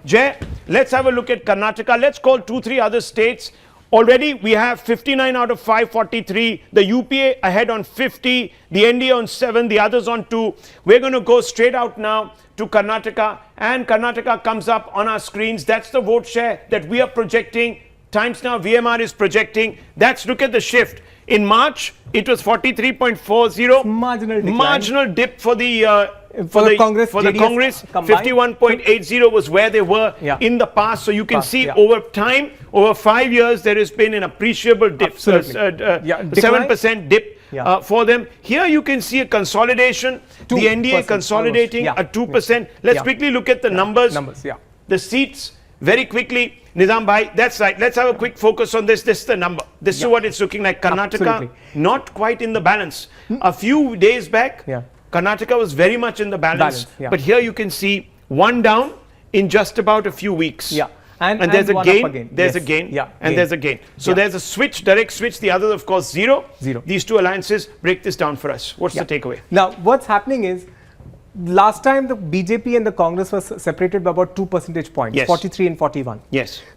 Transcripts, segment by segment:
Jay, let's have a look at Karnataka. Let's call 2-3 other states. Already we have 59 out of 543, the UPA ahead on 50, the NDA on 7, the others on 2. We're going to go straight out now to Karnataka, and Karnataka comes up on our screens. That's the vote share that we are projecting. Times Now VMR is projecting. Look at the shift. In March, it was 43.40. Marginal dip for the Congress. 51.80 was where they were in the past. So you can see over time, over 5 years, there has been an appreciable dip, 7% dip for them. Here you can see a consolidation, the NDA consolidating at 2%. Let's quickly look at the numbers. The seats, very quickly. Nizam Bhai, that's right. Let's have a quick focus on this. This is the number. This is what it's looking like. Karnataka, not quite in the balance. A few days back, Karnataka was very much in the balance. But here you can see one down in just about a few weeks. And there's a gain, there's a gain, and there's a gain. So there's a switch, direct switch. The other, of course, zero. These two alliances break this down for us. What's the takeaway? Now, what's happening is, last time the BJP and the Congress was separated by about 2 percentage points, 43 and 41.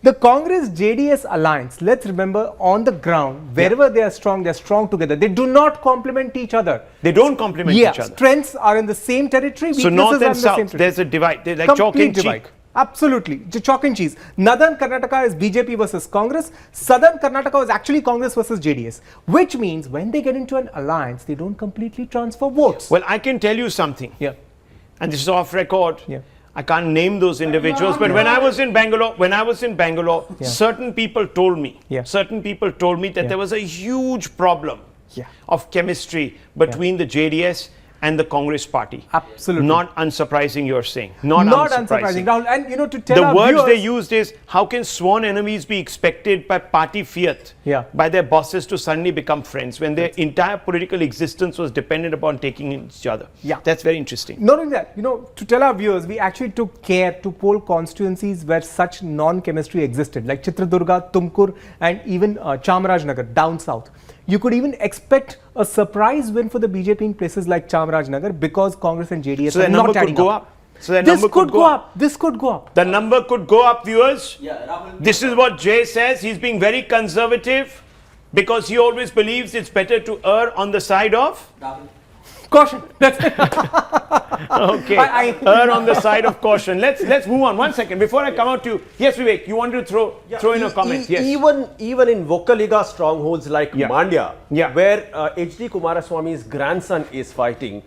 The Congress-JDS alliance, let's remember, on the ground, wherever they are strong together. They do not complement each other. They don't complement each other. Strengths are in the same territory. So north and south, there's a divide. They're like chalk and cheese. Absolutely, chalk and cheese. Northern Karnataka is BJP versus Congress. Southern Karnataka was actually Congress versus JDS, which means when they get into an alliance, they don't completely transfer votes. Well, I can tell you something. And this is off record. I can't name those individuals, but when I was in Bangalore, certain people told me, that there was a huge problem of chemistry between the JDS and the Congress party. Absolutely. Not unsurprising, you're saying. Not unsurprising. Rahul, and to tell the our words viewers, they used is, how can sworn enemies be expected by party fiat, by their bosses, to suddenly become friends when their entire political existence was dependent upon taking each other? That's very interesting. Not only that, to tell our viewers, we actually took care to poll constituencies where such non-chemistry existed, like Chitradurga, Tumkur, and even Chamarajnagar down south. You could even expect a surprise win for the BJP in places like Chamarajnagar because Congress and JDS are not adding up. So that number could go up. This could go up. The number could go up, viewers. This is what Jay says. He's being very conservative because he always believes it's better to err on the side of caution. That's it. Okay. Err on the side of caution. Let's move on. 1 second before I come out to you. Yes, Vivek, you wanted to throw in a comment. Yes. Even in Vokkaliga strongholds like Mandya, where H.D. Kumaraswamy's grandson is fighting,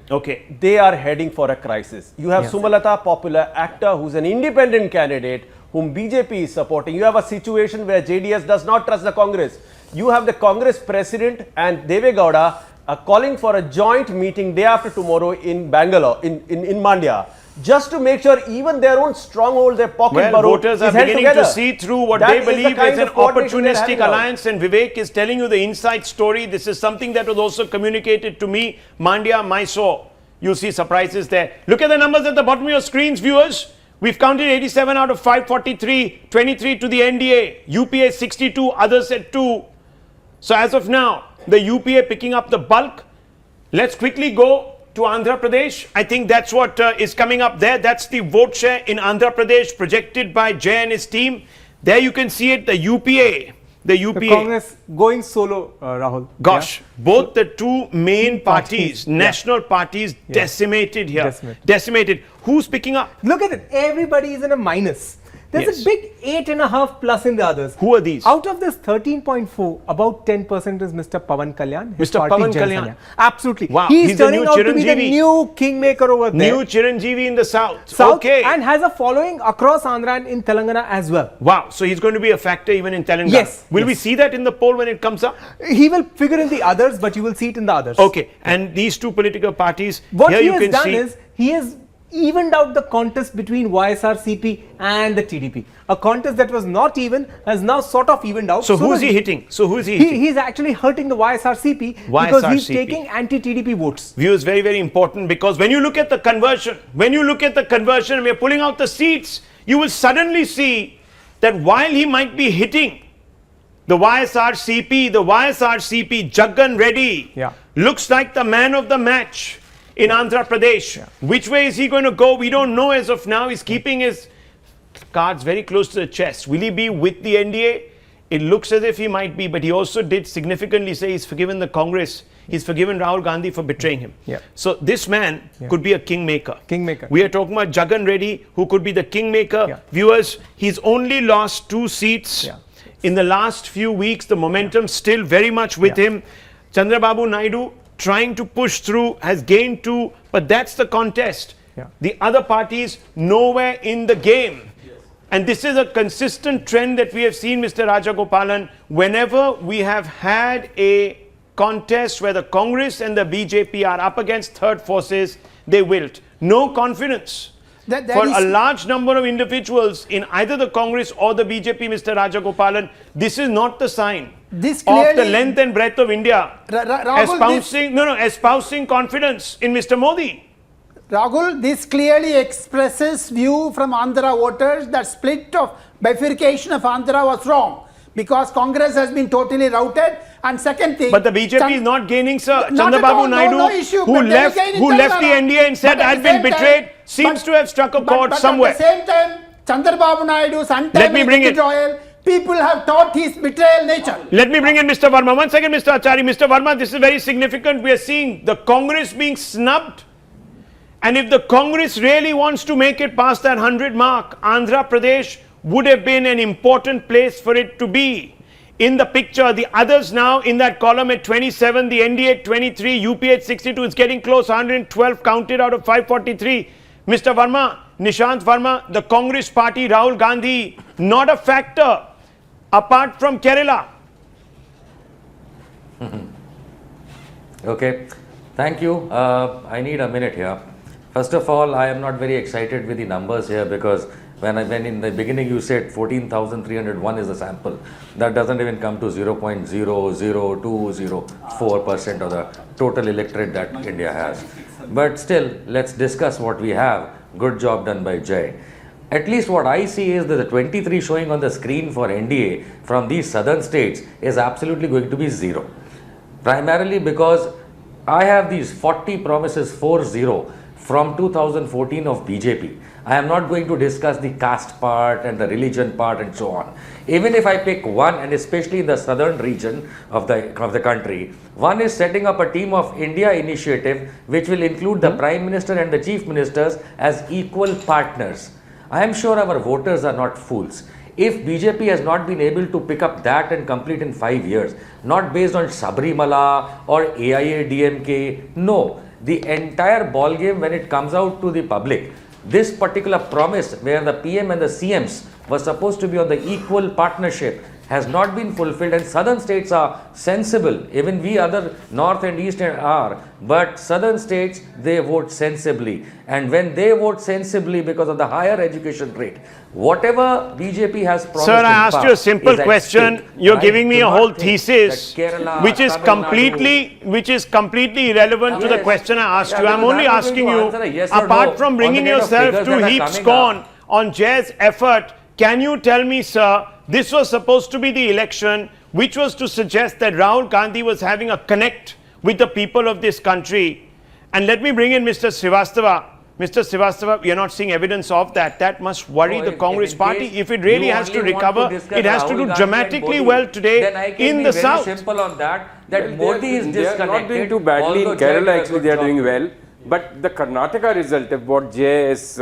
they are heading for a crisis. You have Sumalata, popular actor, who's an independent candidate whom BJP is supporting. You have a situation where JDS does not trust the Congress. You have the Congress president and Deve Gowda calling for a joint meeting day after tomorrow in Bangalore, in Mandya, just to make sure even their own stronghold, their pocket borough, voters are beginning to see through what they believe is an opportunistic alliance, and Vivek is telling you the inside story. This is something that was also communicated to me. Mandya, Mysore. You'll see surprises there. Look at the numbers at the bottom of your screens, viewers. We've counted 87 out of 543, 23 to the NDA, UPA 62, others at 2. So as of now, the UPA picking up the bulk. Let's quickly go to Andhra Pradesh. I think that's what is coming up there. That's the vote share in Andhra Pradesh projected by Jay and his team. There you can see it, the UPA. The Congress going solo, Rahul. Gosh, both the two main parties, national parties, decimated here. Decimated. Who's picking up? Look at it. Everybody is in a minus. There's a big 8.5 plus in the others. Who are these? Out of this 13.4, about 10% is Mr. Pawan Kalyan. Mr. Pawan Kalyan. Absolutely. Wow. He's turning out to be the new kingmaker over there. New Chiranjeevi in the south. And has a following across Andhra and in Telangana as well. Wow. So he's going to be a factor even in Telangana. Yes. Will we see that in the poll when it comes up? He will figure in the others, but you will see it in the others. Okay. And these two political parties, what he has done is, he has evened out the contest between YSRCP and the TDP. A contest that was not even has now sort of evened out. So who is he hitting? He's actually hurting the YSRCP because he's taking anti-TDP votes. View is very, very important because when you look at the conversion, and we're pulling out the seats, you will suddenly see that while he might be hitting the YSRCP, Jaggan Reddy looks like the man of the match in Andhra Pradesh. Which way is he going to go? We don't know as of now. He's keeping his cards very close to the chest. Will he be with the NDA? It looks as if he might be, but he also did significantly say he's forgiven the Congress. He's forgiven Rahul Gandhi for betraying him. Yeah. So this man could be a kingmaker. Kingmaker. We are talking about Jagan Reddy, who could be the kingmaker. Yeah. Viewers, he's only lost 2 seats. Yeah. In the last few weeks, the momentum still very much with him. Chandrababu Naidu trying to push through, has gained 2, but that's the contest. Yeah. The other parties nowhere in the game. And this is a consistent trend that we have seen, Mr. Rajagopalan. Whenever we have had a contest where the Congress and the BJP are up against third forces, they wilt. No confidence. That For is- a large number of individuals in either the Congress or the BJP, Mr. Rajagopalan, this is not the sign This of the clearly- length and breadth of India Rahul, espousing confidence in Mr. Modi. Rahul, this clearly expresses view from Andhra voters that split of bifurcation of Andhra was wrong because Congress has been totally routed. And second thing, But the BJP is not gaining, sir. Not at Chandrababu all, Naidu, no issue, who but they left again in the Telangana. NDA and said But at I've the been same betrayed, time- seems but- to have struck a chord but somewhere. At the same time, Chandrababu Naidu's Let me bring it. withdrawal, people have thought his betrayal nature. Let me bring in Mr. Verma. One second, Mr. Achari. Mr. Verma, this is very significant. We are seeing the Congress being snubbed. And if the Congress really wants to make it past that 100 mark, Andhra Pradesh would have been an important place for it to be. In the picture, the others now in that column at 27, the NDA at 23, UP at 62, it's getting close, 112 counted out of 543. Mr. Verma, Nishant Verma, the Congress party, Rahul Gandhi, not a factor apart from Kerala. Okay, thank you. I need a minute here. First of all, I am not very excited with the numbers here because when in the beginning you said 14,301 is a sample, that doesn't even come to 0.00204% of the total electorate that India has. But still, let's discuss what we have. Good job done by Jay. At least what I see is that the 23 showing on the screen for NDA from these southern states is absolutely going to be 0. Primarily because I have these 40 promises 4-0 from 2014 of BJP. I am not going to discuss the caste part and the religion part and so on. Even if I pick one, and especially in the southern region of the country, one is setting up a Team of India initiative which will include the Prime Minister and the Chief Ministers as equal partners. I am sure our voters are not fools. If BJP has not been able to pick up that and complete in 5 years, not based on Sabrimala or AIA-DMK, no. The entire ball game when it comes out to the public, this particular promise where the PM and the CMs were supposed to be on the equal partnership has not been fulfilled, and southern states are sensible. Even we other north and east are, but southern states, they vote sensibly, and when they vote sensibly because of the higher education rate, whatever BJP has promised. Sir, I asked you a simple question. You're giving me a whole thesis which is completely irrelevant to the question I asked you. I'm only asking you, apart from bringing yourself to heap scorn on Jay's effort, can you tell me, sir, this was supposed to be the election which was to suggest that Rahul Gandhi was having a connect with the people of this country? And let me bring in Mr. Srivastava. Mr. Srivastava, we are not seeing evidence of that. That must worry the Congress party. If it really has to recover, it has to do dramatically well today in the south. Simple on that Modi is they are not doing disconnected. too badly in although Kerala. Jay did a Actually, good they are job. doing well. But the Karnataka result of what Jay is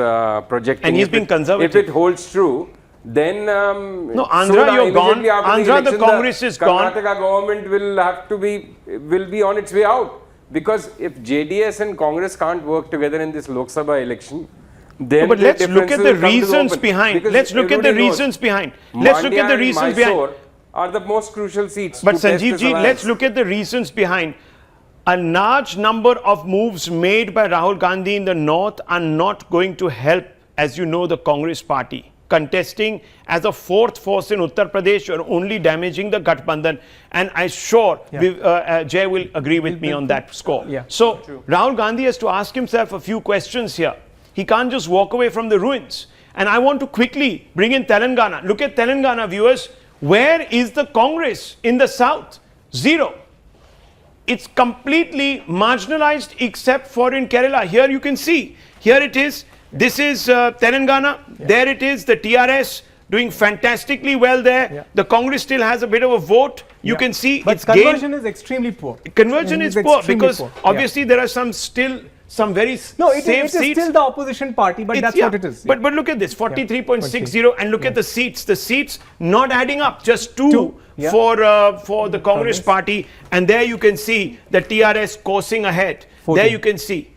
projecting, And he's if being conservative. If it holds true, then No, Andhra, you're gone. Andhra, the Congress is gone. Karnataka government will be on its way out, because if JDS and Congress can't work together in this Lok Sabha election, then But let's look at the differences will come to reasons open. behind. Because Let's look at the everybody knows reasons behind. Let's look at the Mandya and reasons behind. Mysore are the most crucial seats. But to test Sanjeev this ji, alliance. let's look at the reasons behind. A large number of moves made by Rahul Gandhi in the north are not going to help, as you know, the Congress party. Contesting as a fourth force in Uttar Pradesh, you're only damaging the Gathbandhan. And I'm sure Jay will agree with me on that score. Yeah. So Rahul Gandhi has to ask himself a few questions here. He can't just walk away from the ruins. And I want to quickly bring in Telangana. Look at Telangana, viewers. Where is the Congress in the south? 0. It's completely marginalized except for in Kerala. Here you can see. Here it is. This is Telangana. There it is, the TRS doing fantastically well there. The Congress still has a bit of a vote. You can see but its conversion is extremely poor. Conversion is poor because obviously there are some very safe is seats. Still the opposition party, but that's what it is. But look at this, 43.60, and look at the seats. The seats not adding up, just two for the Congress party, and there you can see the TRS coursing ahead. 14. There you can see,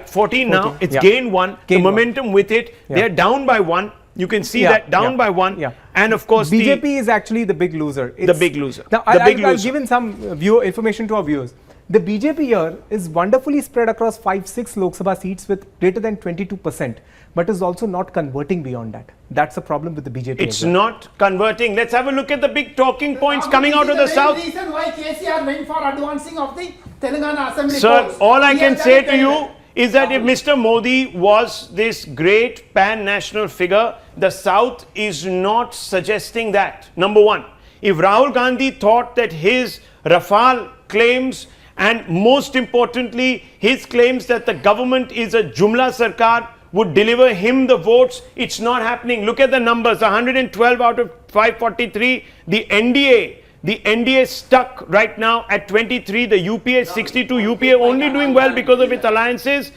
14 now. It's gained one. The momentum with it. They're down by one. You can see that down by one. And of course, BJP is actually the big loser. The big loser. Now, I'll give in some information to our viewers. The BJP here is wonderfully spread across 5-6 Lok Sabha seats with greater than 22%, but is also not converting beyond that. That's the problem with the BJP. It's not converting. Let's have a look at the big talking points coming out of the south. This is the reason why KCR went for advancing of the Telangana Assembly. Sir, all I can say to you is that if Mr. Modi was this great pan-national figure, the South is not suggesting that. Number one, if Rahul Gandhi thought that his Rafale claims and most importantly, his claims that the government is a Jumla Sarkar would deliver him the votes, it's not happening. Look at the numbers, 112 out of 543. The NDA stuck right now at 23, the UPA 62. UPA only doing well because of its alliances.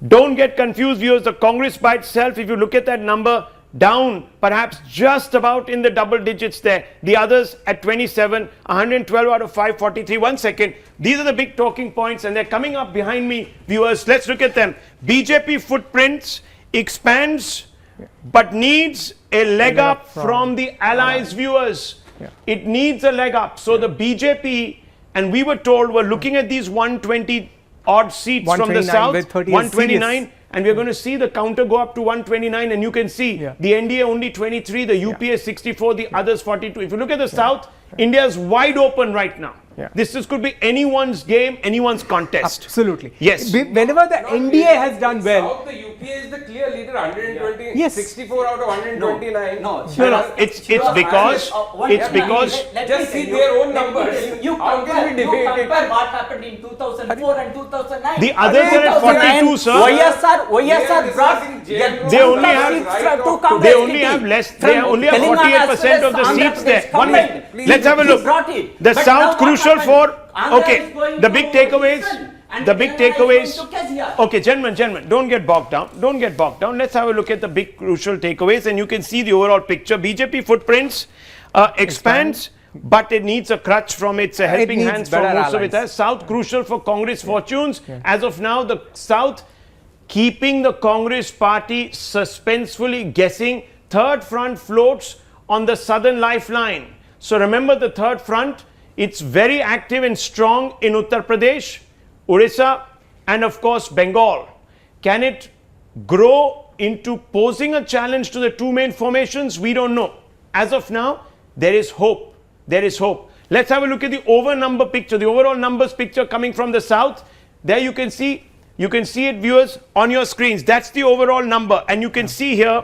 Don't get confused, viewers. The Congress by itself, if you look at that number, down perhaps just about in the double digits there. The others at 27, 112 out of 543. 1 second. These are the big talking points and they're coming up behind me, viewers. Let's look at them. BJP footprints expands but needs a leg up from the allies, viewers. It needs a leg up. So the BJP, and we were told, we're looking at these 120 odd seats from the south, 129. And we're going to see the counter go up to 129, and you can see the NDA only 23, the UPA 64, the others 42. If you look at the South, India is wide open right now. This could be anyone's game, anyone's contest. Absolutely. Yes. Whenever the NDA has done well. South, the UPA is the clear leader, 120, Yes. 64 out of 129. No, it's because just see their own numbers. How can we debate what happened in 2004 and 2009? the others are at 42, sir. YSR brought They only have less. They only have 48% of the seats there. 1 minute. Let's have a look. The South crucial for. Okay, the big takeaways. The big takeaways. Okay, gentlemen, don't get bogged down. Let's have a look at the big crucial takeaways, and you can see the overall picture. BJP footprints expands, but it needs a crutch from its helping hands from most of it. South crucial for Congress fortunes. As of now, the South keeping the Congress party suspensefully guessing. Third front floats on the southern lifeline. So remember the third front, it's very active and strong in Uttar Pradesh, Orissa, and of course Bengal. Can it grow into posing a challenge to the two main formations? We don't know. As of now, there is hope. Let's have a look at the overall numbers picture coming from the south. There you can see it, viewers, on your screens. That's the overall number, and you can see here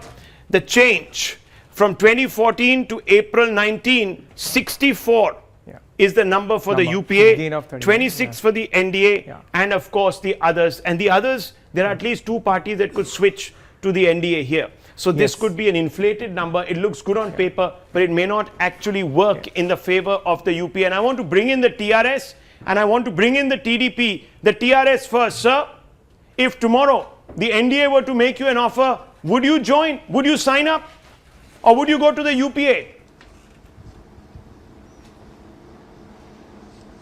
the change from 2014 to April 19, 64 is the number for the UPA, 26 for the NDA, and of course the others. And the others, there are at least two parties that could switch to the NDA here. So this could be an inflated number. It looks good on paper, but it may not actually work in the favor of the UPA. And I want to bring in the TRS and I want to bring in the TDP. The TRS first, sir. If tomorrow the NDA were to make you an offer, would you join? Would you sign up? Or would you go to the UPA?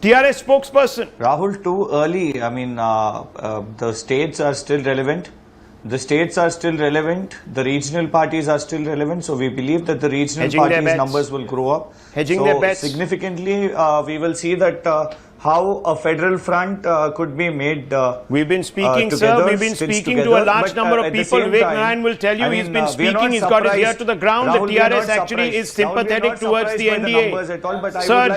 TRS spokesperson. Rahul, too early. I mean, the states are still relevant. The regional parties are still relevant. So we believe that the regional parties' numbers will grow up. Their bets. Significantly, we will see that how a federal front could be made. We've been speaking, sir. We've been speaking to a large number of people. Vivek Narayan will tell you he's been speaking. He's got his ear to the ground. Rahul, the TRS actually is sympathetic towards the NDA. Sir,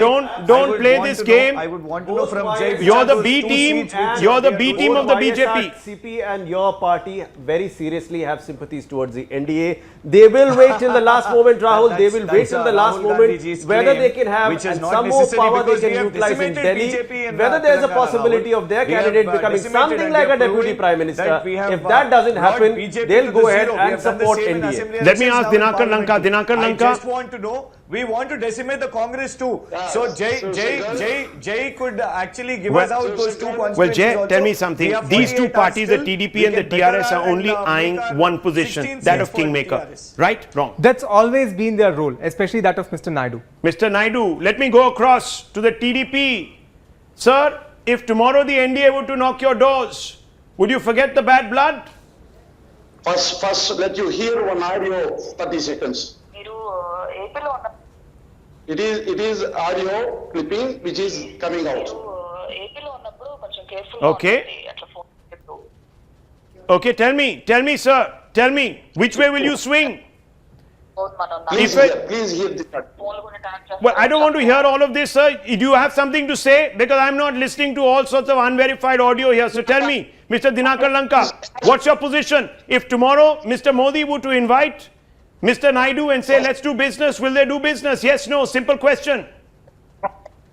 don't play this game. I would want to know from Jay. You're the B team. You're the B team of the BJP. CP and your party very seriously have sympathies towards the NDA. They will wait till the last moment, Rahul. They will wait till the last moment whether they can have some more power they can utilize in Delhi. whether there is a possibility of their candidate becoming something like a deputy prime minister. If that doesn't happen, they'll go ahead and support NDA. Let me ask Dinakar Lanka. I just want to know, we want to decimate the Congress too. So Jay could actually give us out those two constituencies. Well, Jay, also. tell me something. These two parties, the TDP and the TRS, are only eyeing one position, that of Kingmaker. Right? Wrong. That's always been their role, especially that of Mr. Naidu. Mr. Naidu, let me go across to the TDP. Sir, if tomorrow the NDA were to knock your doors, would you forget the bad blood? First, let you hear one audio, 30 seconds. It is audio clipping which is coming out. Okay. Okay, tell me, sir. Tell me, which way will you swing? Please hear this. Well, I don't want to hear all of this, sir. Do you have something to say? Because I'm not listening to all sorts of unverified audio here. So tell me, Mr. Dinakar Lanka, what's your position? If tomorrow Mr. Modi were to invite Mr. Naidu and say, let's do business, will they do business? Yes, no, simple question.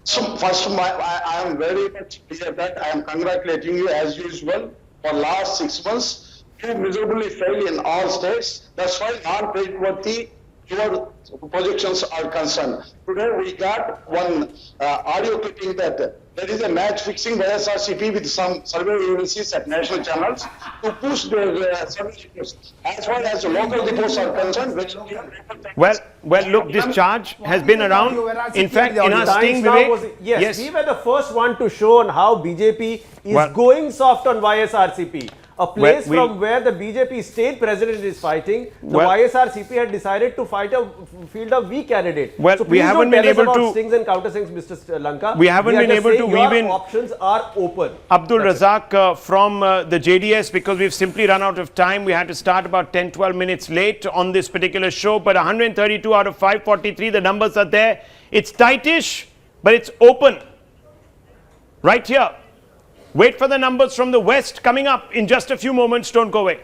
So first, I am very much clear that I am congratulating you as usual for last 6 months. You miserably failed in all states. That's why non-praiseworthy your projections are concerned. Today we got one audio clipping that there is a match fixing by SRCP with some survey agencies at national channels to push their survey reports. As far as the local reports are concerned, well, look, this charge has been around. In fact, in our sting, Vivek, yes, we were the first one to show on how BJP is going soft on YSRCP. A place from where the BJP state president is fighting, the YSRCP had decided to field a weak candidate. Well, so we haven't been able to stings and counterstings, Mr. Lanka. We haven't been able to weave in. Options are open. Abdul Razak from the JDS, because we've simply run out of time. We had to start about 10-12 minutes late on this particular show. But 132 out of 543, the numbers are there. It's tightish, but it's open. Right here. Wait for the numbers from the West coming up in just a few moments. Don't go away.